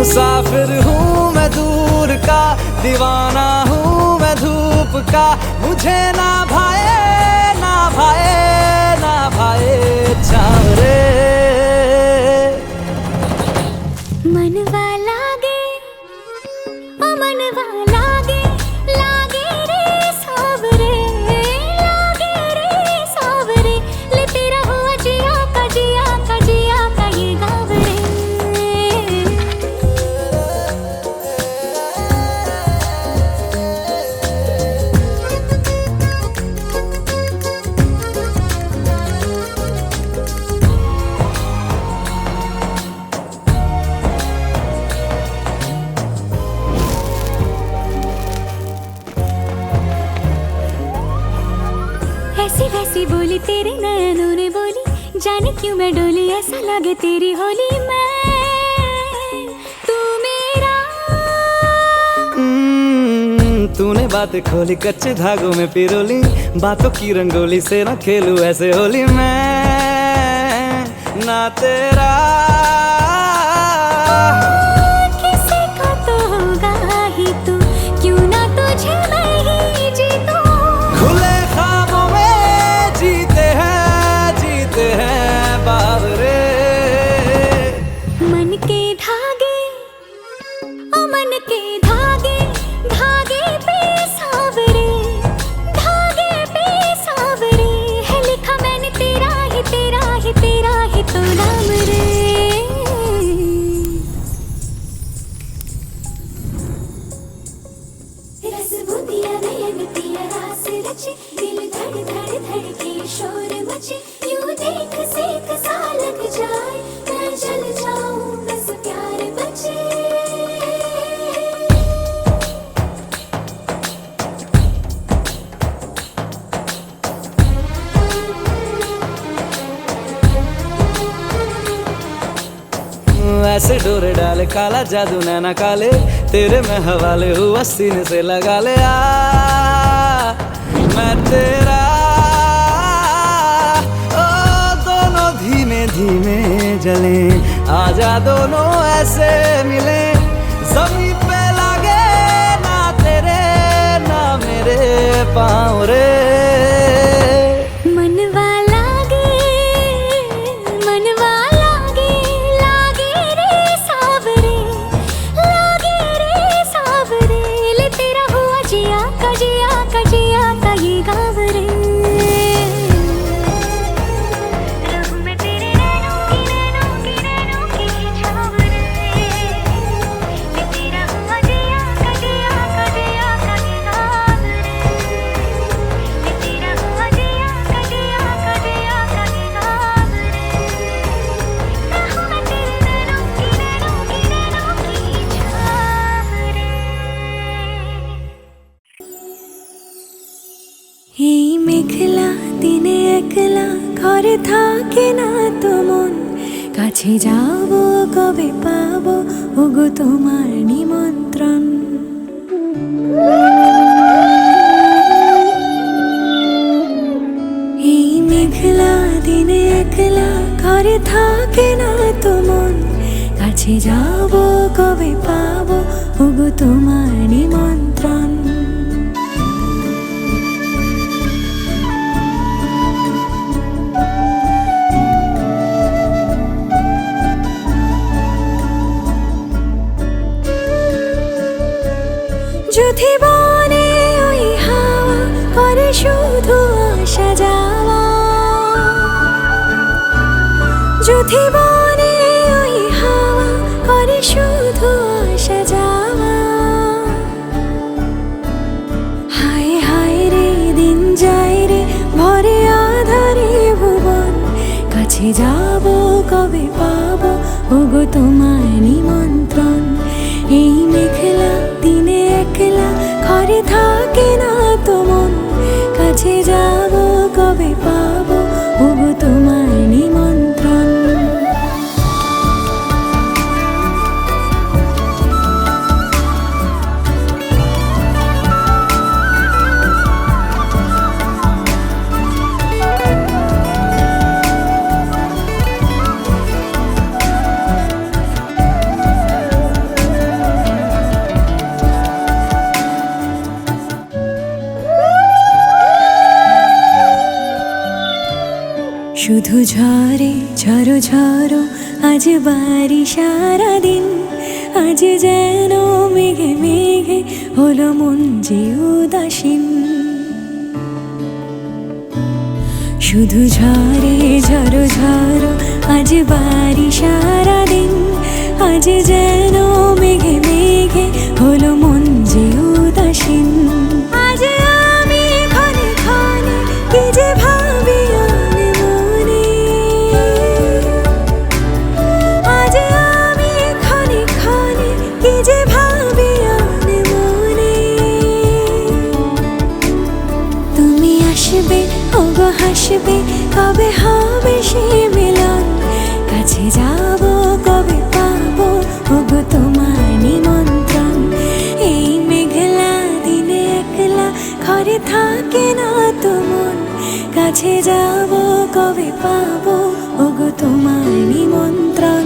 मुसाफिर हूँ मैं दूर का, दीवाना हूँ मैं धूप का। मुझे ना भाए ना भाए ना भाए छाँव रे। मनवा लागे ओ मनवा लागे, लागे रे सावरे, लागे रे सावरे। ले तेरा हुआ जिया का जिया का जिया का ये गाँव रे। ऐसी वैसी बोली तेरे नयनों ने बोली, जाने क्यों मैं डोली, ऐसा लगे तेरी होली मैं तू मेरा। तूने बातें खोली कच्चे धागों में पिरोली, बातों की रंगोली से ना खेलूं ऐसे होली मैं ना तेरा। किसी का तो होगा ही तू, क्यों ना तुझे मैं ही जीतूं। खुले ख्वाबों में जीते हैं बावरे। मन के धागे ओ मन के धागे, धागे पे सावरे, धागे पे सावरे। है लिखा मैंने तेरा ही तेरा ही तेरा ही तो नाम रे। रस बुदिया नयन पिया रास रचे, दिल धड़ धड़ धड़के शोर मचे। यूं देख सेक सा लग जाए, मैं जल जाऊं बस प्यार बचे। ऐसे डोरे डाले काला जादू नैना काले, तेरे में हवाले हुआ सीने से लगा ले आ मैं तेरा। ओ दोनों धीमे धीमे जले, आजा दोनों ऐसे मिले। जमीन पे लागे ना तेरे ना मेरे पाँव रे। मनवा लागे, मनवा लागे, लागे रे सावरे, लागे रे सावरे। ले तेरा हुआ जिया का जिया का जिया का ये गाँव रे। रहूं मैं तेरे नैनों की छाँव रे। ले तेरा हुआ जिया का जिया का जिया का ये गाँव रे। ले तेरा हुआ जिया का जिया का जिया का ये गाँव रे। रहूं मैं तेरे नैनों की छाँव रे। এই মেঘলা দিনে একলা ঘরে থাকে না তো মন, কাছে যাব কবে পাবো ওগো তোমার নিমন্ত্রণ। এই মেঘলা দিনে একলা ঘরে থাকে না তো মন, কাছে যাব কবে পাবো ওগো তোমার নিমন্ত্রণ। যদি বনে ওই হাওয়া করে শুধু আসা যাওয়া, যদি বনে ওই হাওয়া করে শুধু আসা যাওয়া। হায় হায় রে দিন যায় রে ভরে আধারে ভুবন, কাছে যাব কবে পাবো ওগো তোমার নিমন্ত্রণ। এই মেঘলা দিনে একলা ঘরে থাকে না তো মন, কাছে যাব কবে পাবো ওগো তোমার নিমন্ত্রণ। শুধু ঝরে ঝরো ঝরো আজ বাড়ি সারাদিন, আজ যেন মেঘে মেঘে হলো মন যে উদাসীন। শুধু ঝরে ঝরো ঝরো আজ বাড়ি সারাদিন, আজ যেন মেঘে মেঘে হলো মন যে উদাসীন। আজ আমি ক্ষণে ক্ষণে কি যে ভাবি আনে মনে, আজ আমি ক্ষণে ক্ষণে কি যে ভাবি আনে মনে। তুমি আসবে ওগো হাসবে, কবে হবে সে মিলন, কাছে যাব কবে পাবো ওগো তোমার নিমন্ত্রণ। এই মেঘলা দিনে একলা ঘরে থাকে না তো মন, কাছে যাব কবে পাবো ওগো তোমার নিমন্ত্রণ।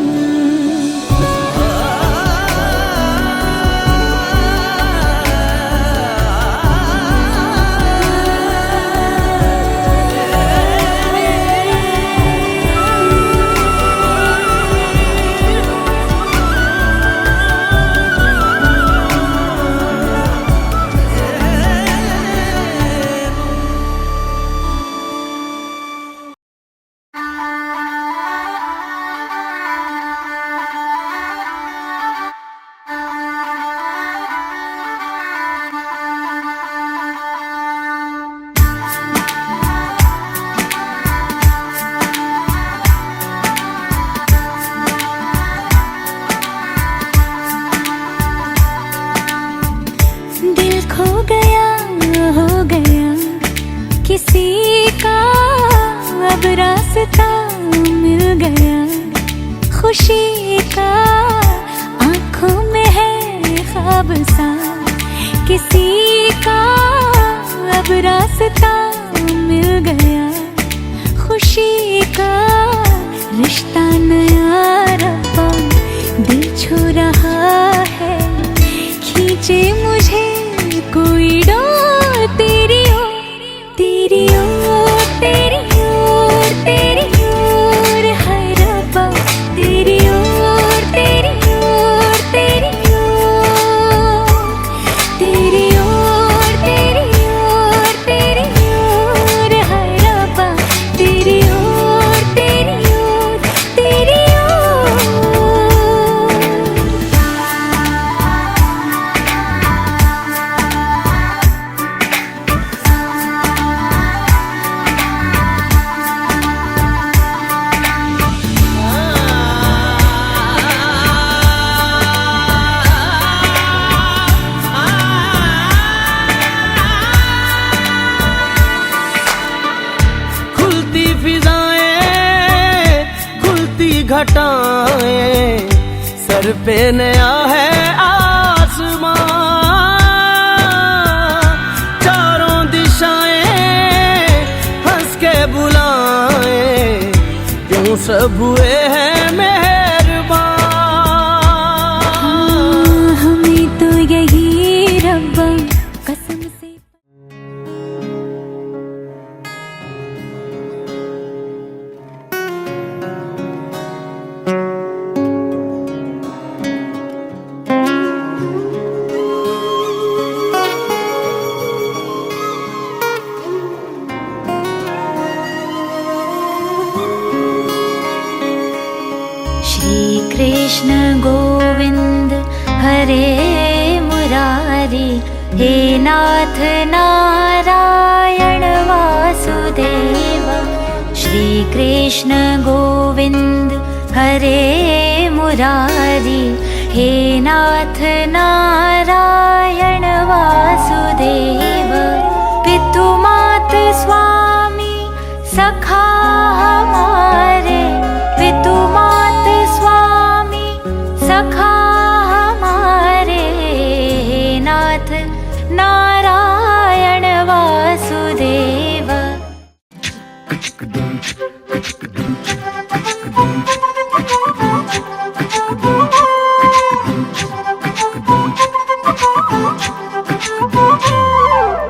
दिल खो गया हो गया किसी का, अब रास्ता मिल गया खुशी का। आँखों में है ख्वाब सा किसी का, अब रास्ता मिल गया खुशी का। रिश्ता नया रब्बा दिल छू रहा है, खींचे मुझे कोई डोर तेरी ओर, तेरी ओर, तेरी ओर, तेरी ओर है रब्बा, तेरी ओर, तेरी ओर, तेरी ओर, तेरी ओर, तेरी ओर, तेरी ओर है रब्बा, तेरी ओर, तेरी ओर, तेरी ओर। खुलती फिजाएं खुलती घटाएं, सर पे नया है आसमां। चारों दिशाएं हंस के बुलाएं, क्यों सब हुए हैं मेहरबान। हमें तो यही रब्बा कसम से। श्री कृष्ण गोविंद हरे मुरारी, हे नाथ नारायण वासुदेव। श्री कृष्ण गोविंद हरे मुरारी, हे नाथ नारायण वासुदेव। पितु मात स्वामी सखा हमारे, पितु मात स्वामी सखा हमारे, हे नाथ नारायण वासुदेव।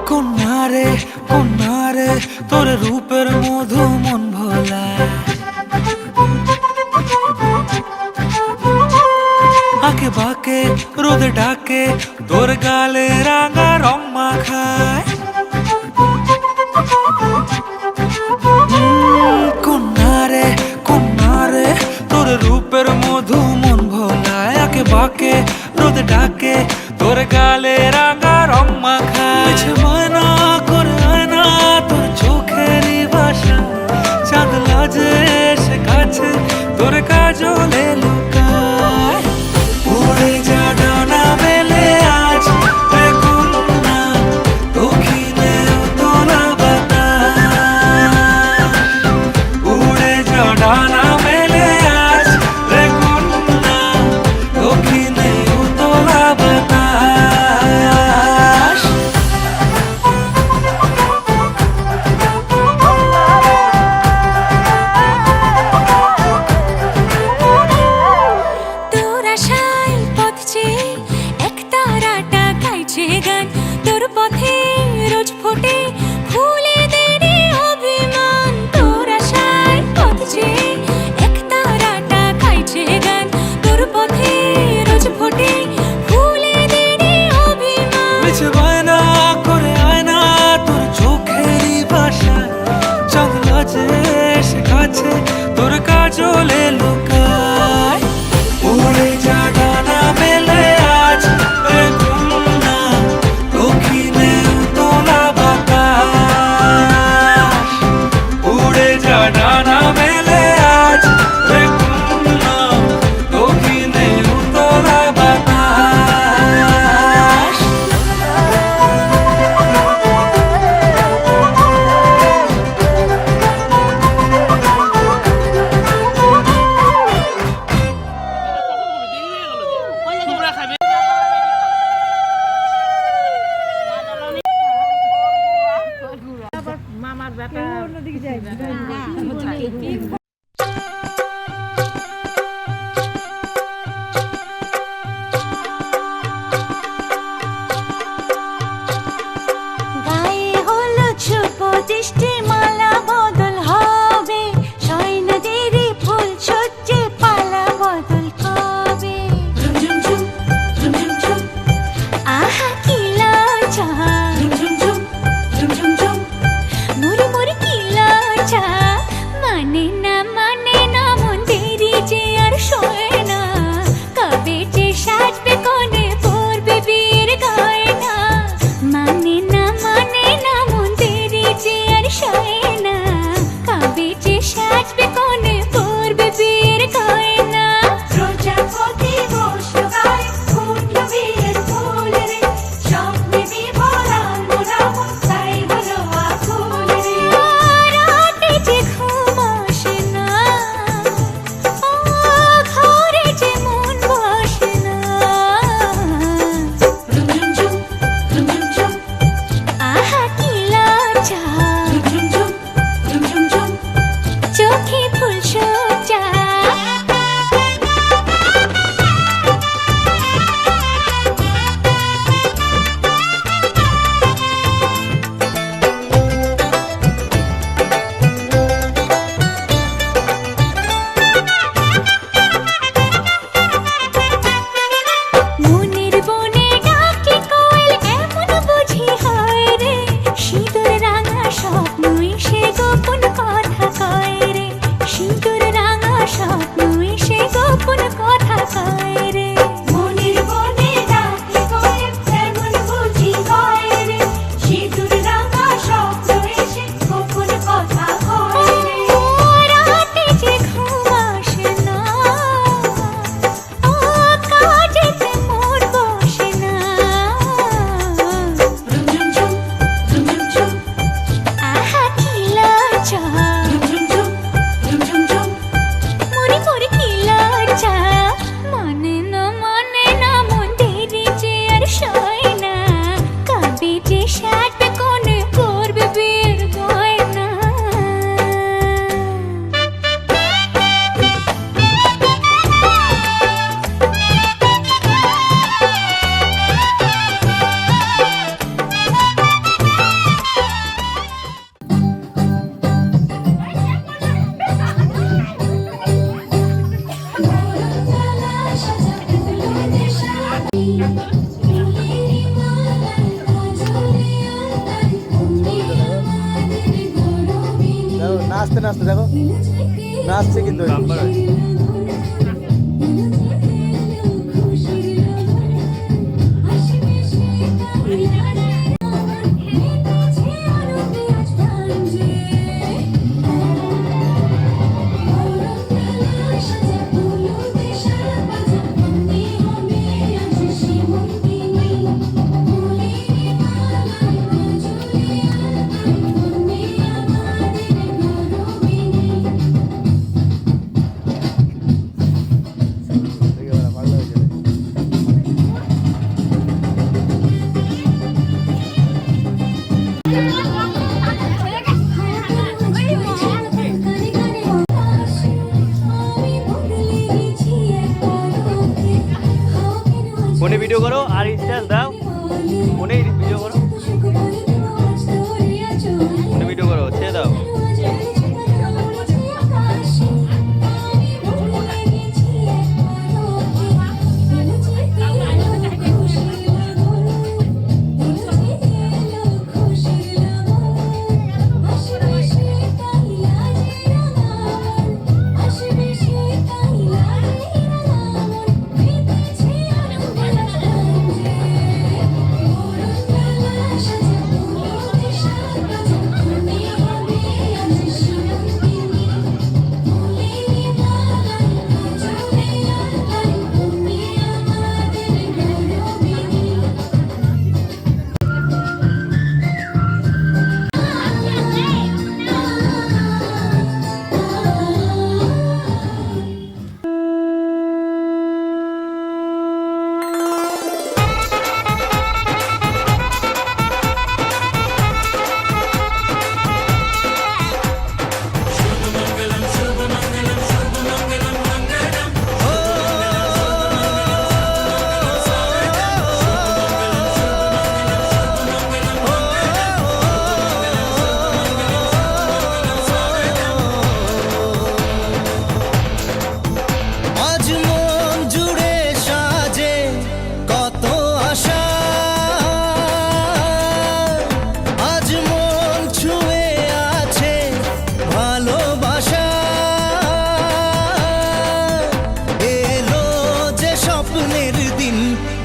কন্যারে কন্যারে তোর রূপের মধু মন আঁকে বাঁকে রোদে ডাকে তোর গালে রাঙা রং মাখায় কন্যারে কন্যারে তোর রূপের মধু মন ভোলায় আঁকে বাঁকে রোদে ডাকে তোর গালে রাঙা রং মাখায় ময়না করে আয়না তোর চোখেরই ভাষা চাঁদ লাজে সে কাছে তোর কাজলে লুকায় উড়ে যা ডানা মেলে আজ রে কন্যা দক্ষিণে উতলা বাতাস উড়ে যা ডানা মেলে আজ রে কন্যা দক্ষিণে উতলা বাতাস তোর আশায় পথ চেয়ে একতারাটা গাইছে গান তোর পথে রোজ ফোটে ফুলেদের অভিমান তোর আশায় পথ চেয়ে একতারাটা গাইছে গান তোর পথে রোজ ফোটে ফুলেদের অভিমান মিছে বায়না করে আয়না তোর চোখেরই ভাষায় চাঁদ লাজে সে কাছে তোর কাজলে লুকায় উড়ে যা ডানা মেলে আজ রে কন্যা দক্ষিণে উতলা বাতাস উড়ে যা ডানা মেলে আজ রে কন্যা দক্ষিণে উতলা বাতাস গায়ে হলুদ শুভ দৃষ্টি মালা বদল হবে সৈন্যদেরই ফুল সজ্জে পালা বদল হবে আহা কি লজ্জা মুড়ি মুড়ি কি লজ্জা মানে না দেখো নাচছে কিন্তু ফোনে ভিডিও করো আর স্টাইল দাও, ফোনে ভিডিও করো, ফোনে ভিডিও করো, ছেড়ে দাও।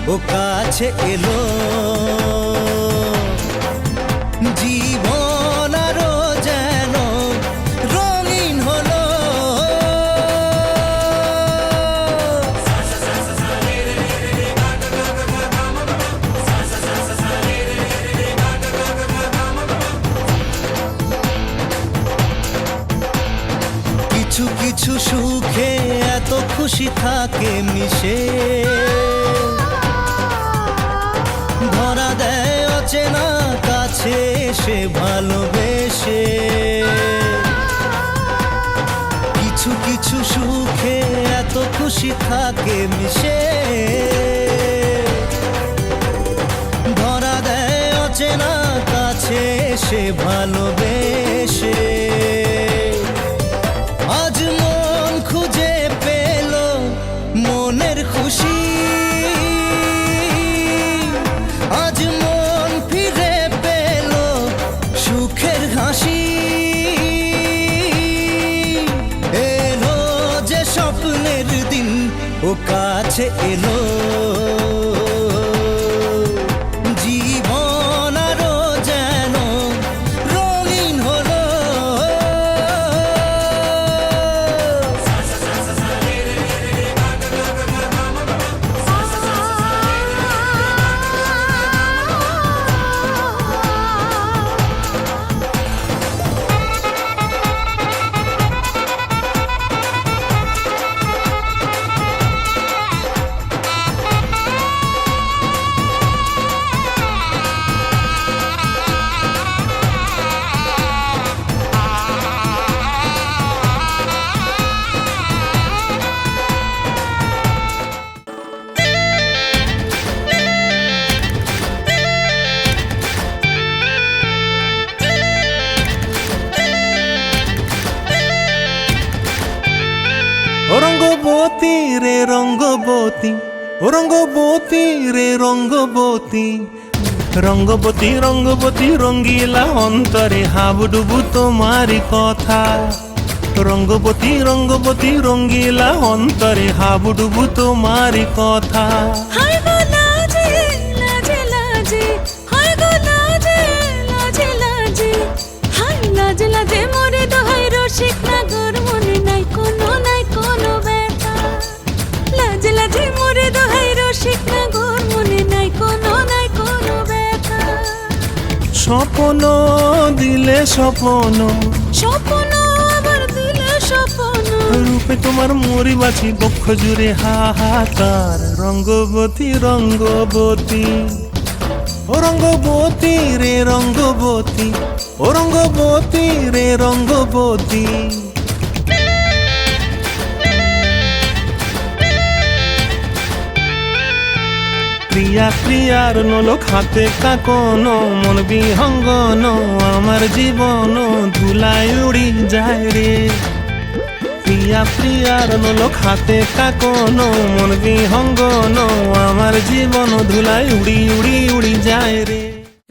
ও কাছে এলো জীবন আরো যেন রঙিন হলো কিছু কিছু সুখে এত খুশি থাকে মিশে ধরা দেয় অচেনা কাছে সে ভালোবেসে কিছু কিছু সুখে এত খুশি থাকে মিশে ধরা দেয় অচেনা কাছে সে ভালোবেসে আজ মন খুঁজে পেল মনের খুশি আজ মন ফিরে পেল সুখের হাসি এলো যে স্বপ্নের দিন ও কাছে এলো জীবন আরো যেন রঙিন হলো রঙ্গবতী রে রঙ্গবতী ও রঙ্গবতী রে রঙ্গবতী রঙ্গবতী রঙ্গবতী রঙ্গিলা অন্তরে হাবুডুবু তোমারি কথা রঙ্গবতী রঙ্গবতী রঙ্গিলা অন্তরে হাবুডুবু তোমারই কথা। হায় গো লাজে লাজে লাজে, হায় গো লাজে লাজে লাজে, হায় লাজে লাজে মোরে দোহাই রসিক নাগর মনে নাই কোনো ব্যথা। লাজে লাজে মোরে দোহাই রসিক নাগর মনে নাই কোনো ব্যথা। স্বপ্ন দিলে স্বপ্ন, স্বপ্ন আবার দিলে স্বপ্ন, রূপে তোমার মরি বাছি বক্ষ জুড়ে হাহাকার। রঙ্গবতী রঙ্গবতী ও রঙ্গবতী রে রঙ্গবতী, ও রঙ্গবতী রে রঙ্গবতী। প্রিয়া প্রিয়ার নলক হাতে কাকন, মন বিহঙ্গন আমার জীবন ধুলায় উড়ি যায় রে। প্রিয়া প্রিয়ার নলক হাতে কাকন, মন বিহঙ্গন আমার জীবন ধুলায় উড়ি উড়ি উড়ি যায় রে।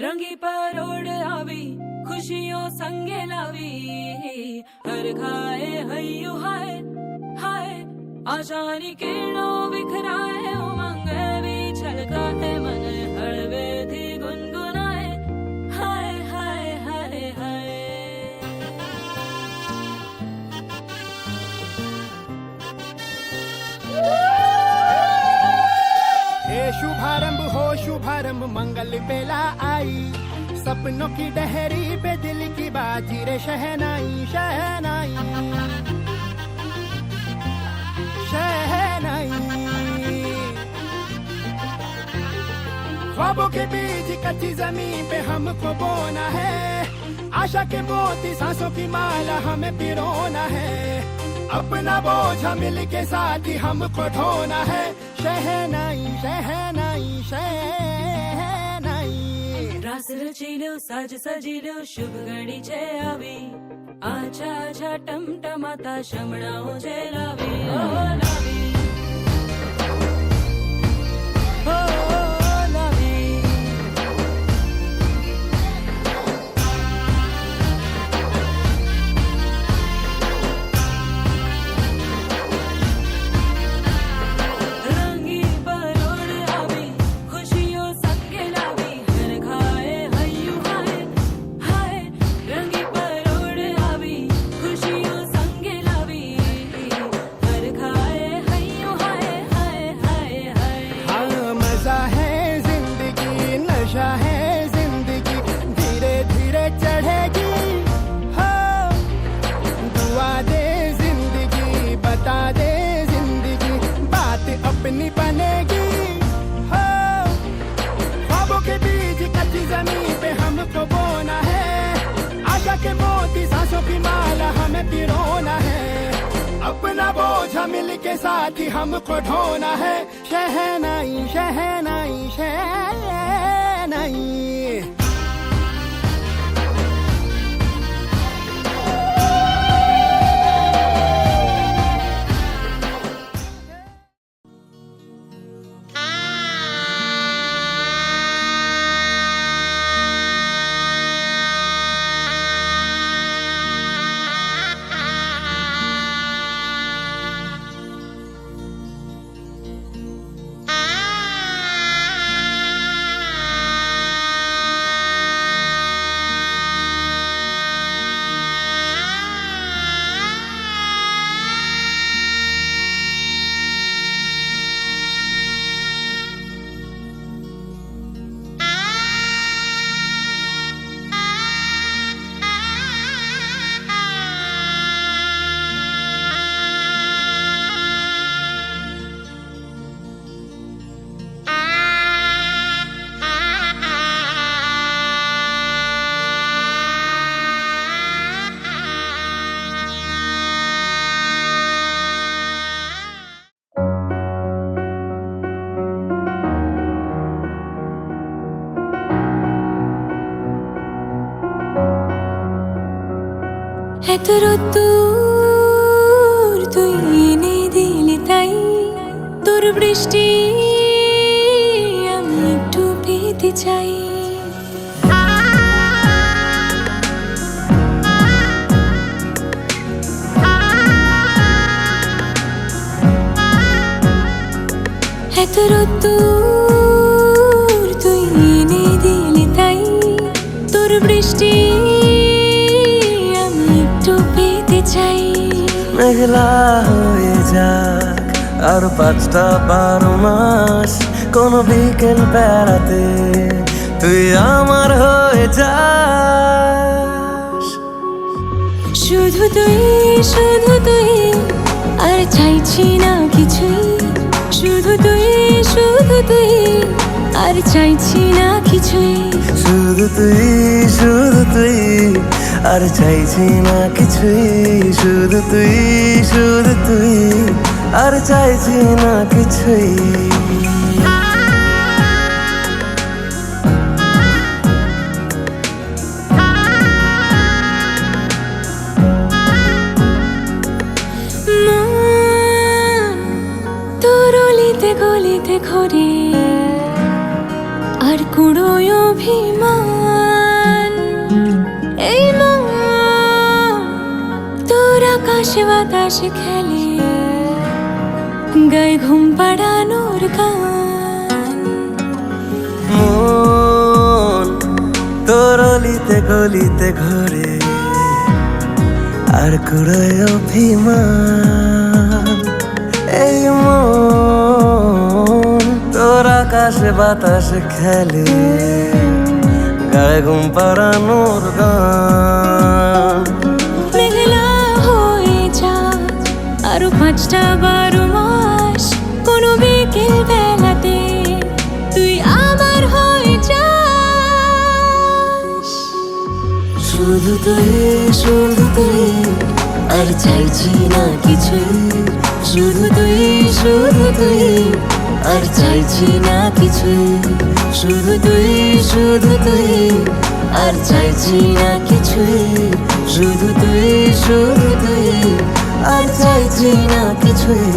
रंगी परोड़ आवी खुशियों संगे लावी, हर खाए हयू हाय हाय, आशानी किरणों बिखराए उमंग भी छलकाए मन हड़वे थी गुनगुनाए हाय हाय हाय हाय। हे शुभारंभ हो शुभारंभ मंगल बेला आई, सपनों की डहरी पे दिल की बाजी रे शहनाई शहनाई शहनाई। ख्वाबों के बीच कच्ची जमीन पे हमको बोना है, आशा के मोती सांसों की माला हमें पिरोना है। अपना बोझा मिल के साथ ही हमको ढोना है, शहनाई शहनाई शहनाई। रास रचिलो साज सजिलो शुभ घड़ी छे आवी, आछा आछा टमटमाता शमणाओ जे लावी ओ लावी ओ लावी। रंगी परोड़ आवी खुशियों संगे लावी, हर खाए हयू हाय हाय। रंगी परोड़ आवी खुशियों संगे लावी, हर खाए हयू हाय हाय हाय हाय। हाँ मजा है जिंदगी नशा है जिंदगी, धीरे धीरे चढ़ेगी। हाँ दुआ दे जिंदगी बता दे जिंदगी, बात अपनी बनेगी। हाँ ख्वाबों के बीच कच्ची जमीन पे हमको बोना है, आशा के मोती सांसों की माला हमें पिरोना है। अपना बोझा मिल के साथ ही हमको ढोना है, शहनाई शहनाई शहनाई। এত রোদ্দুর তুই এনে দিলি তাই, তোর বৃষ্টি আমি একটু পেতে চাই। রোদ্দুর তুই এনে দিলি তাই, তোর বৃষ্টি আমি একটু পেতে চাই। মেঘলা হয়ে যাক আর 5টা 12 মাস, কোনো বিকেল বেড়াতে তুই আমার হয়ে যাস। শুধু তুই আর চাইছি না কিছুই, শুধু তুই আর চাইছি না কিছুই। শুধু তুই আর চাইছি না কিছুই, শুধু তুই আর চাইছি না কিছুই। গলিতে গলিতে ঘুরে আর কুড়োয় অভিমান, এই মন তোর আকাশে বাতাসে খেলে, গায়ে ঘুম পাড়ানোর গান। মন তোর অলিতে গলিতে ঘুরে আর কুড়োয় অভিমান, এই মন তোর আকাশে বাতাসে খেলে, গায়ে ঘুম পাড়ানোর গান। মেঘলা হয়ে যাক আরো 5টা 12 মাস, কোনো বিকেল বেলাতে তুই আমার হয়ে যাস। শুধু তুই আর চাইছি না কিছুই, শুধু তুই আর চাইছি না কিছুই, শুধু তুই আর চাইছি না কিছুই, শুধু তুই আর চাইছি না কিছুই।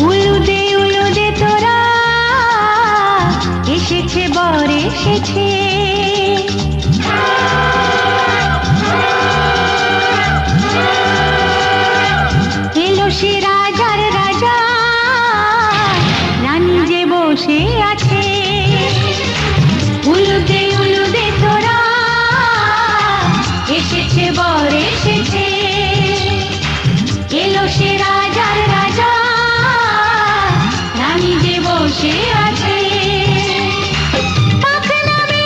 উলুদে তোরা এসেছে বর এসেছে, এলো সে রাজার রাজা, রানী যে বসে আছে। উলুদে তোরা এসেছে বর এসেছে, এলো সে রাজার রাজা, রানী যে বসে আছে। পাখ নামে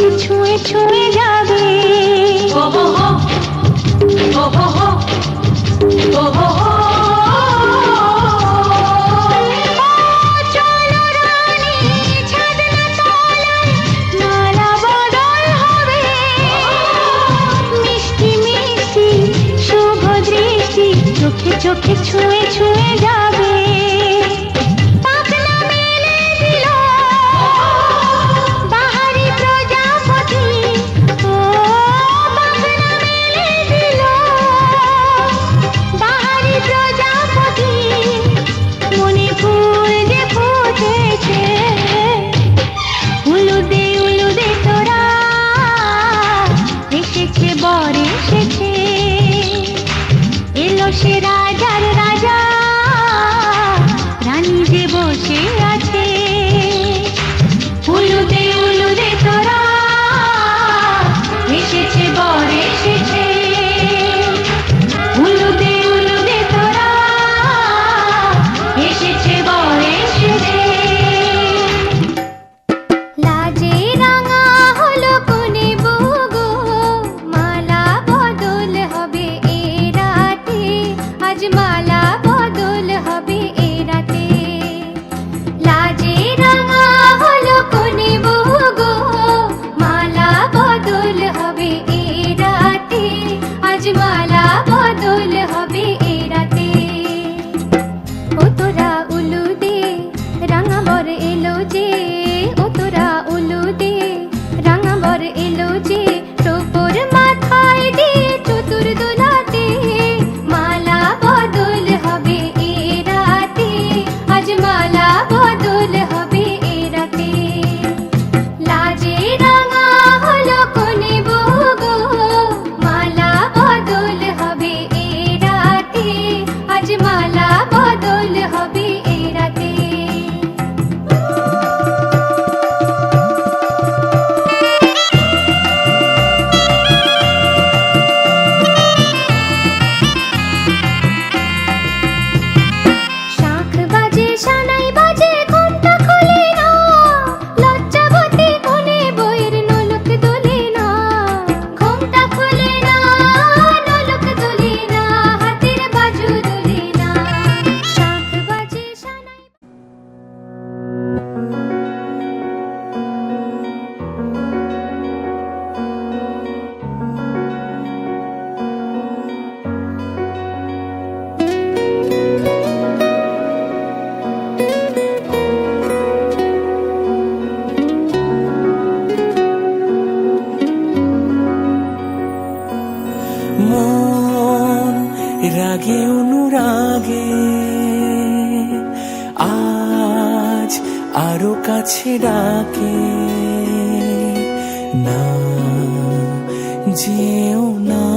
চোখে ছুঁয়ে ছুঁয়ে যাবে। ও হো হো, ও হো হো, ও হো হো। চলো রানী ছাদনা তলায়, মালা বদল হবে। মিষ্টি মিষ্টি শুভ দৃষ্টি চোখে চোখে ছুঁয়ে ছুঁয়ে যাবে। পাখনা মেলে দিল বাহারি প্রজাপতি, ও পাখনা মেলে দিল বাহারি প্রজাপতি। মনে ফুল যে ফুটেছে, উলুদে উলুদে তোরা এসেছে বর এসেছে। এলো সে রাজার রাজা, রানী যে বসে আছে। উলুদে উলুদে তোরা এসেছে বর এসেছে। উলুদে উলুদে তোরা এসেছে বর এসেছে। লাজে রাঙা হলো কোনে বগো, মালা বদল হবে এ রাতে। আজ মালা বদল হবে এ রাতে। লাজে রাঙা হলো কোনে বগো, মালা বদল হবে এ রাতে। আজ মালা বদল হবে এ রাতে। ও তোরা উলুদে রাঙা বর এলো যে, ও তোরা উলুদে রাঙা বর এলো যে। টোপর মাথায় দিয়ে চতুর দোলাতে, মালা বদল হবে এ রাতে। আজ মালা বদল হবে এ রাতে। লাজে রাঙা হলো কোনে বগো, মালা বদল হবে এ রাতে। আজ মালা বদল হবে এ রাতে। শাঁখ বাজে সানাই বাজে ঘোমটা খোলে না, লজ্জাবতী কোনে বইয়ের নোলক দোলে না। ঘোমটা খোলে না, নোলক দোলে না, হাতের বাজু দোলে না। শাঁখ বাজে সানাই মন রাগে অনুরাগে আজ আরো কাছে ডাকে। না যেও না,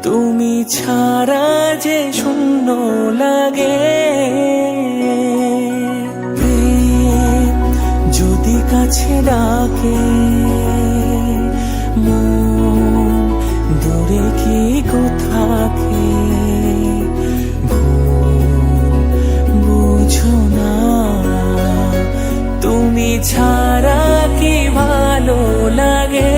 তুমি ছাড়া যে শূন্য লাগে। প্রেম যদি কাছে ডাকে, মন দূরে কি কোথাকে। ভুল বুঝো না, তুমি ছাড়া কি ভালো লাগে।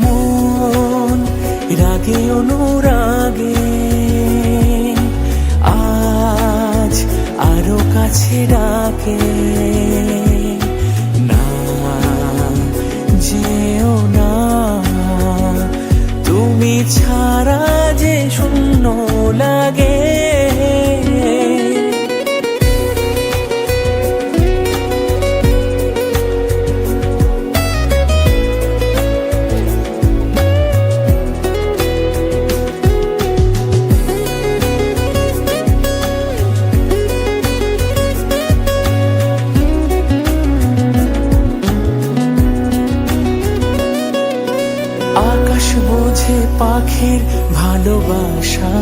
মন রাগে অনুরাগে আজ আরো কাছে ডাকে। না যেও না, তুমি ছাড়া যে শূন্য লাগে। আকাশ বোঝে পাখির ভালোবাসা,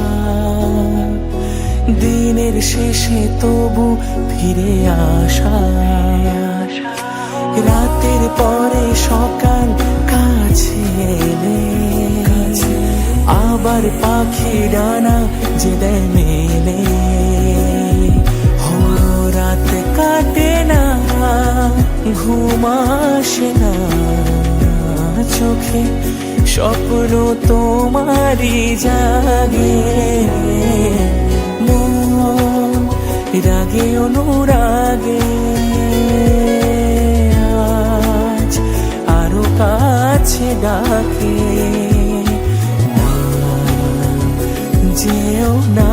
দিনের শেষে তবু ফিরে আসা। রাতের পরে সকাল কাছে এলে, আবার পাখি ডানা যে দেয় মেলে। রাত কাটে না ঘুম আসে না চোখে, স্বপ্ন তোমারই জাগে, মন রাগে অনুরাগে আজ আরো কাছে ডাকে, না যেও না,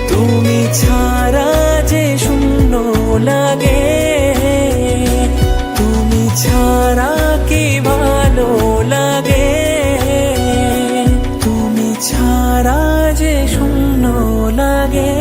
তুমি ছাড়া যে শূন্য লাগে, তুমি ছাড়া কি ভালো লাগে, তুমি ছাড়া যে শূন্য লাগে।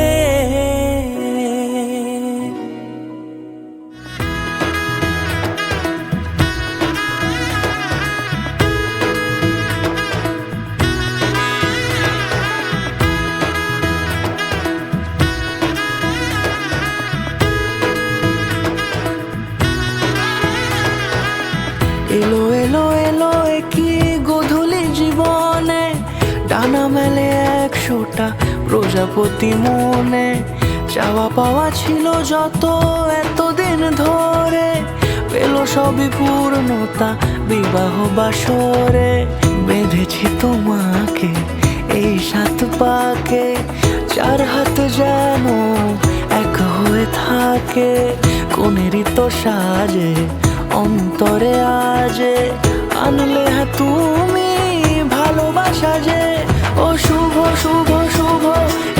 এলো এলো এলো কি গোধূলি জীবনে, ডানা মেলে 100টা প্রজাপতি মনে, চাওয়া পাওয়া ছিল যত এতদিন ধরে, পেল সবই পূর্ণতা বিবাহ বাসরে, বেঁধেছি তোমাকে এই 7 পাকে, 4 হাত যেন এক হয়ে থাকে, কোনেরই তো সাজে অন্তরে আজে, আনলে তুমি ভালোবাসা যে, ও শুভ শুভ শুভ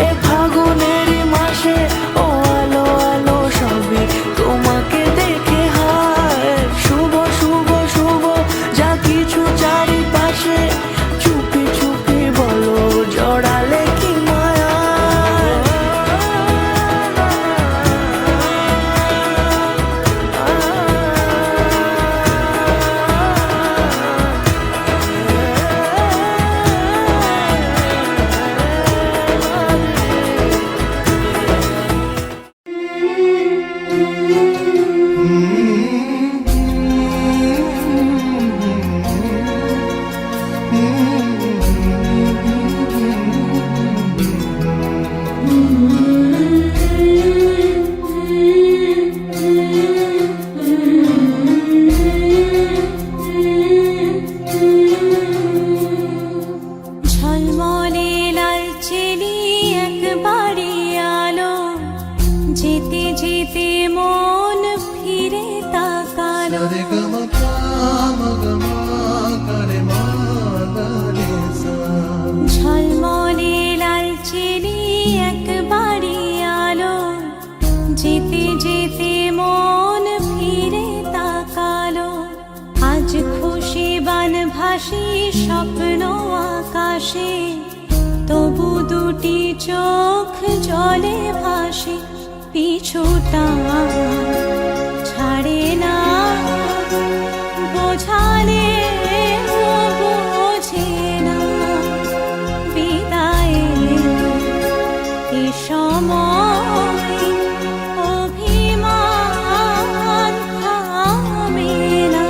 এ ফাগুনেরই মাসে, ও আলো আলো সবই তোমাকে দেখে হায়, শুভ শুভ শুভ যা কিছু চারিপাশে, চুপি চুপি বলো জড়ালে কি মায়া। ঝলমলে লাল চেলি একবারে আলো, যেতে যেতে মন ফিরে তাকালো, ঝলমলে লাল চেলি একবারে আলো, যেতে যেতে মন ফিরে তাকালো, আজ খুশি বান ভাসি স্বপ্ন আকাশে, তবু দুটি চোখ জলে ভাসে, পিছুটা ছাড়ে না, বোঝালে বোঝে না, বিদায়ের এ সময় অভিমান থামে না।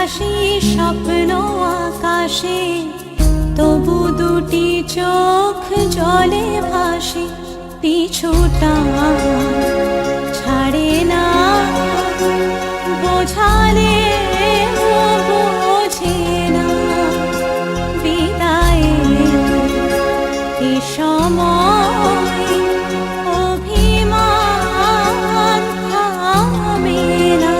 ভাসি স্বপ্ন আকাশে, তবু দুটি চোখ জলে ভাসে, পিছুটা ছাড়ে না, বোঝালে বোঝে না, বিদায়ের এ সময় অভিমান থামে না।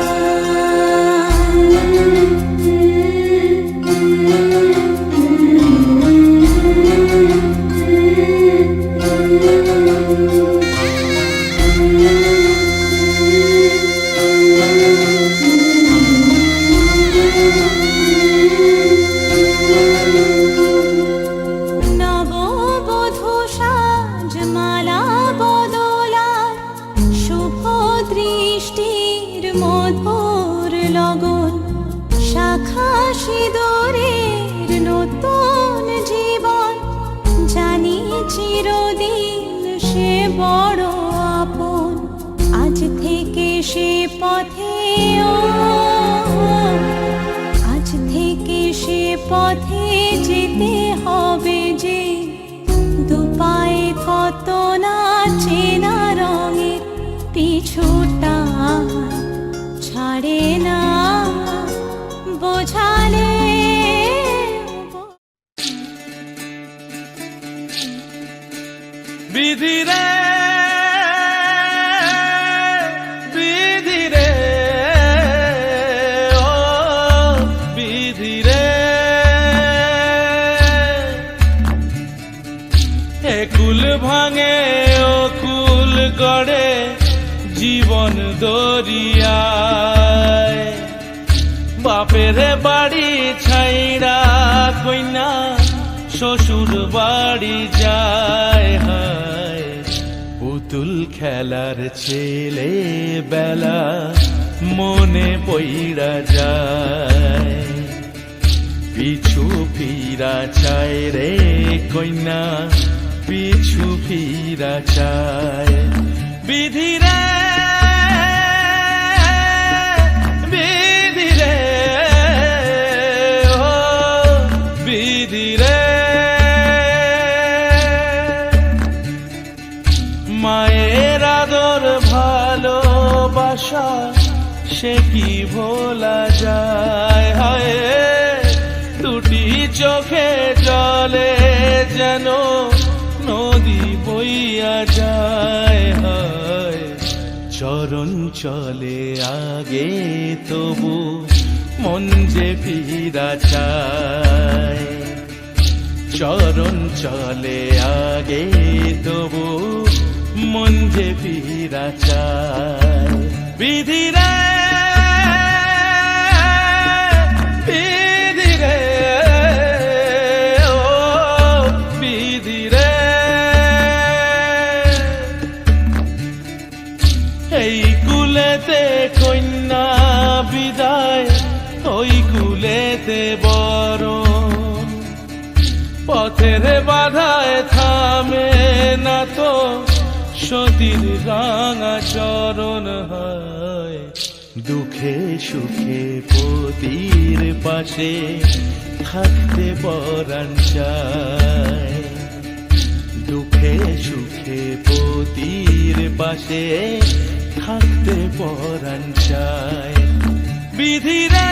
নববধূ সাজমালা বদলার, শুভ দৃষ্টির মধুর লগন, শাখা সিঁদুরের নতুন জীবন, জানি চিরদিন সে বড় আপন। আজ থেকে সে পথে আজ থেকে সে পথে যেতে হবে যে, দুপায়ে কত না চেনা রঙের, পিছুটা ছাড়ে না, বোঝালে বিধি রে বিধি রে ও বিধি রে, একুল ভাঙে ও কুল গড়ে জীবন দরিয়ায়, বাপের বাড়ি ছাইড়া কইনা শ্বশুর বাড়ি যায়, হায় পুতুল খেলার ছেলে বেলা মনে পইড়া যায়, পিছু ফিরা চায় রে কইনা, পিছু ফিরা চায়। বিধি রে বিধি রে ও বিধি রে, মায়ের আদর ভালোবাসা সে কি ভোলা যায়, হায় দুটি চোখে জলে যেন নদী বইয়া যায়, হায় চরণ চলে আগে তবু মন যে ফিরা চায়, চরণ চলে আগে তবু মন যে ফিরা চায়। বিধি রে বিধি রে ও বিধি রে, এই কুলেতে কন্যা বিদায়, ওই কুলেতে বরণ, পথের বাধায় থামে না তো সতীর রাঙা চরণ, হয় দুঃখে সুখে পতির পাশে থাকতে পরাণ চায়, দুঃখে সুখে পতির পাশে থাকতে পরাণ চায়। বিধি রে